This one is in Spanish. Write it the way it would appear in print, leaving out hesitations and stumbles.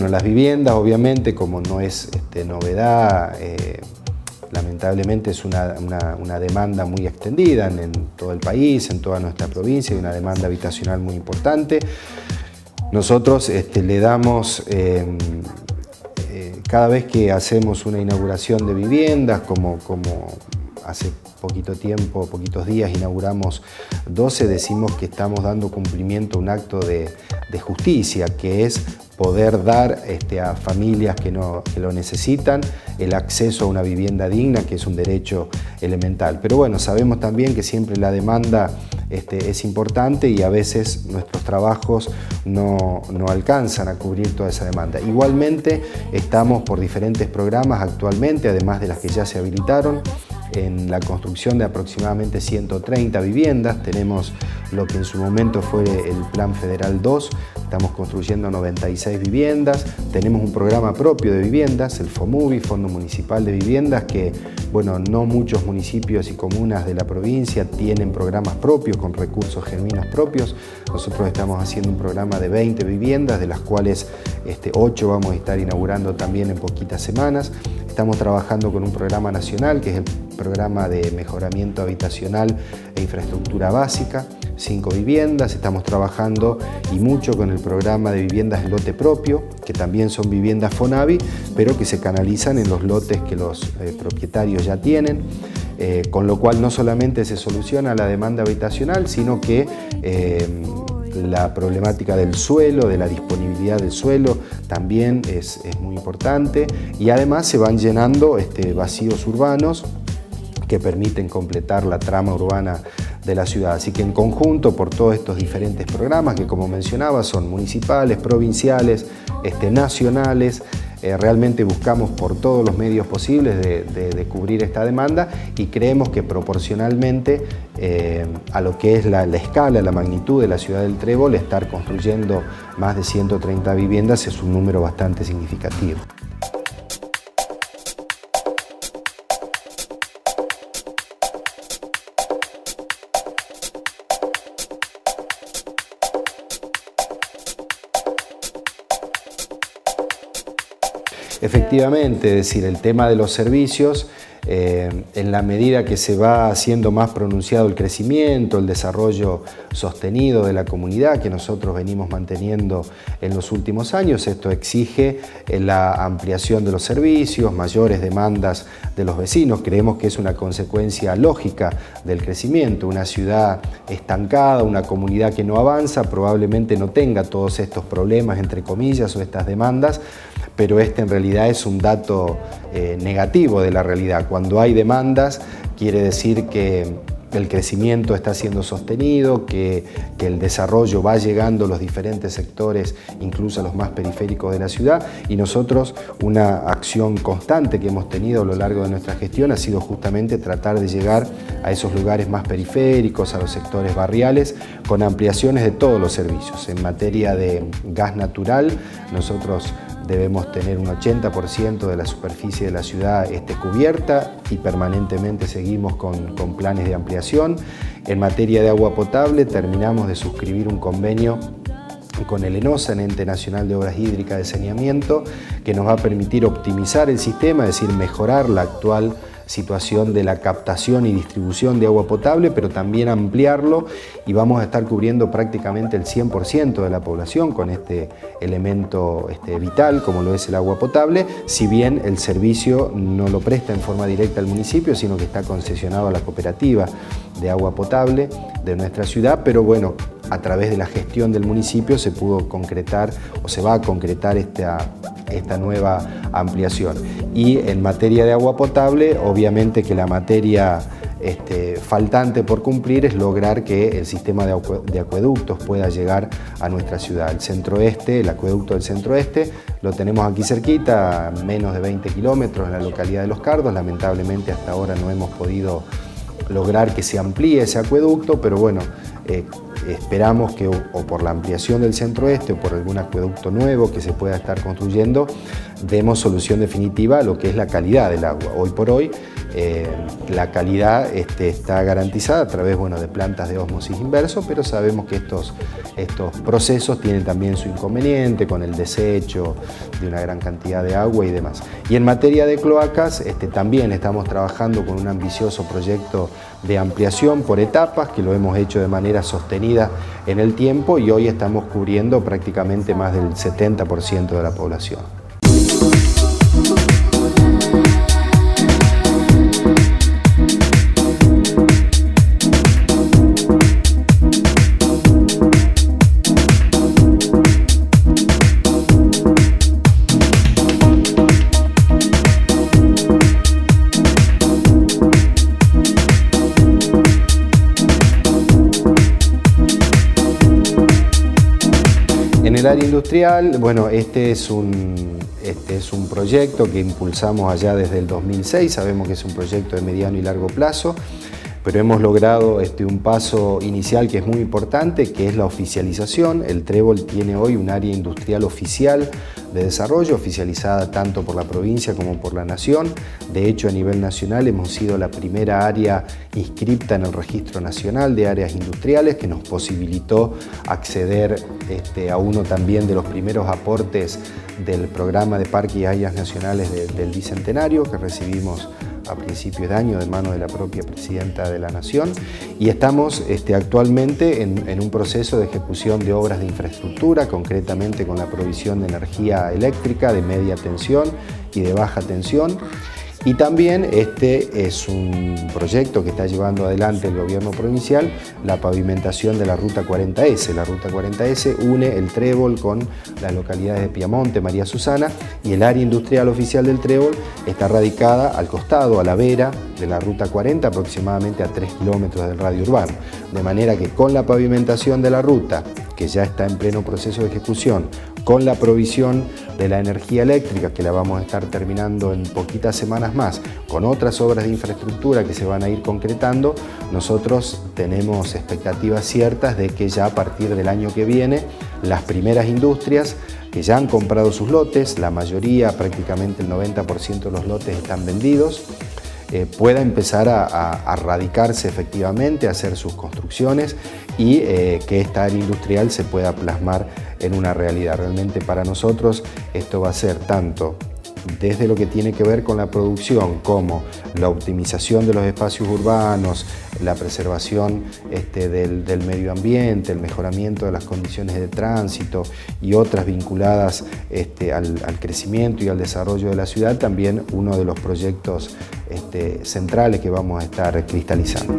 bueno, las viviendas, obviamente, como no es novedad, lamentablemente es una demanda muy extendida en todo el país, en toda nuestra provincia, y una demanda habitacional muy importante. Nosotros le damos, cada vez que hacemos una inauguración de viviendas, como hace poquitos días inauguramos 12, decimos que estamos dando cumplimiento a un acto de justicia, que es poder dar a familias que lo necesitan el acceso a una vivienda digna, que es un derecho elemental. Pero bueno, sabemos también que siempre la demanda es importante y a veces nuestros trabajos no alcanzan a cubrir toda esa demanda. Igualmente estamos por diferentes programas actualmente, además de las que ya se habilitaron, en la construcción de aproximadamente 130 viviendas. Tenemos lo que en su momento fue el Plan Federal 2, estamos construyendo 96 viviendas, tenemos un programa propio de viviendas, el FOMUVI, Fondo Municipal de Viviendas, que bueno, no muchos municipios y comunas de la provincia tienen programas propios con recursos genuinos propios. Nosotros estamos haciendo un programa de 20 viviendas, de las cuales 8 vamos a estar inaugurando también en poquitas semanas. Estamos trabajando con un programa nacional, que es el programa de mejoramiento habitacional e infraestructura básica, 5 viviendas. Estamos trabajando y mucho con el programa de viviendas en lote propio, que también son viviendas FONAVI, pero que se canalizan en los lotes que los propietarios ya tienen, con lo cual no solamente se soluciona la demanda habitacional, sino que la problemática del suelo, de la disponibilidad del suelo, también es muy importante, y además se van llenando vacíos urbanos que permiten completar la trama urbana de la ciudad. Así que en conjunto, por todos estos diferentes programas que, como mencionaba, son municipales, provinciales, nacionales, realmente buscamos por todos los medios posibles de cubrir esta demanda, y creemos que proporcionalmente a lo que es la escala, la magnitud de la ciudad del Trébol, estar construyendo más de 130 viviendas es un número bastante significativo. Efectivamente, es decir, el tema de los servicios, en la medida que se va haciendo más pronunciado el crecimiento, el desarrollo sostenido de la comunidad que nosotros venimos manteniendo en los últimos años, esto exige la ampliación de los servicios, mayores demandas de los vecinos. Creemos que es una consecuencia lógica del crecimiento. Una ciudad estancada, una comunidad que no avanza, probablemente no tenga todos estos problemas, entre comillas, o estas demandas, pero en realidad es un dato negativo de la realidad. Cuando hay demandas, quiere decir que el crecimiento está siendo sostenido, que el desarrollo va llegando a los diferentes sectores, incluso a los más periféricos de la ciudad, y nosotros, una acción constante que hemos tenido a lo largo de nuestra gestión ha sido justamente tratar de llegar a esos lugares más periféricos, a los sectores barriales, con ampliaciones de todos los servicios. En materia de gas natural, nosotros debemos tener un 80% de la superficie de la ciudad cubierta, y permanentemente seguimos con planes de ampliación. En materia de agua potable, terminamos de suscribir un convenio con el ENOSA, el Ente Nacional de Obras Hídricas de Saneamiento, que nos va a permitir optimizar el sistema, es decir, mejorar la actual situación de la captación y distribución de agua potable, pero también ampliarlo, y vamos a estar cubriendo prácticamente el 100% de la población con este elemento vital como lo es el agua potable, si bien el servicio no lo presta en forma directa al municipio, sino que está concesionado a la cooperativa de agua potable de nuestra ciudad, pero bueno, a través de la gestión del municipio se pudo concretar, o se va a concretar esta nueva ampliación. Y en materia de agua potable, obviamente que la materia faltante por cumplir es lograr que el sistema de acueductos pueda llegar a nuestra ciudad. El centro-oeste, el acueducto del centro-oeste, lo tenemos aquí cerquita, a menos de 20 kilómetros, en la localidad de Los Cardos. Lamentablemente hasta ahora no hemos podido lograr que se amplíe ese acueducto, pero bueno, esperamos que o por la ampliación del centro-oeste o por algún acueducto nuevo que se pueda estar construyendo, demos solución definitiva a lo que es la calidad del agua. Hoy por hoy la calidad está garantizada a través, bueno, de plantas de ósmosis inverso, pero sabemos que estos procesos tienen también su inconveniente con el desecho de una gran cantidad de agua y demás. Y en materia de cloacas, también estamos trabajando con un ambicioso proyecto de ampliación por etapas, que lo hemos hecho de manera sostenida en el tiempo, y hoy estamos cubriendo prácticamente más del 70% de la población. En el área industrial, bueno, este es un proyecto que impulsamos allá desde el 2006, sabemos que es un proyecto de mediano y largo plazo, pero hemos logrado un paso inicial que es muy importante, que es la oficialización. El Trébol tiene hoy un área industrial oficial de desarrollo, oficializada tanto por la provincia como por la nación. De hecho, a nivel nacional hemos sido la primera área inscripta en el Registro Nacional de Áreas Industriales, que nos posibilitó acceder a uno también de los primeros aportes del programa de Parques y Áreas Nacionales del Bicentenario, que recibimos a principios de año de mano de la propia Presidenta de la Nación, y estamos actualmente en un proceso de ejecución de obras de infraestructura, concretamente con la provisión de energía eléctrica de media tensión y de baja tensión. Y también es un proyecto que está llevando adelante el gobierno provincial, la pavimentación de la Ruta 40S. La Ruta 40S une el Trébol con las localidades de Piamonte, María Susana, y el área industrial oficial del Trébol está radicada al costado, a la vera de la Ruta 40, aproximadamente a 3 kilómetros del radio urbano. De manera que con la pavimentación de la ruta, que ya está en pleno proceso de ejecución, con la provisión de la energía eléctrica, que la vamos a estar terminando en poquitas semanas más, con otras obras de infraestructura que se van a ir concretando, nosotros tenemos expectativas ciertas de que ya a partir del año que viene, las primeras industrias que ya han comprado sus lotes, la mayoría, prácticamente el 90% de los lotes están vendidos, pueda empezar a radicarse efectivamente, a hacer sus construcciones y que esta área industrial se pueda plasmar en una realidad. Realmente para nosotros esto va a ser tanto desde lo que tiene que ver con la producción como la optimización de los espacios urbanos, la preservación del medio ambiente, el mejoramiento de las condiciones de tránsito y otras vinculadas al crecimiento y al desarrollo de la ciudad, también uno de los proyectos centrales que vamos a estar cristalizando.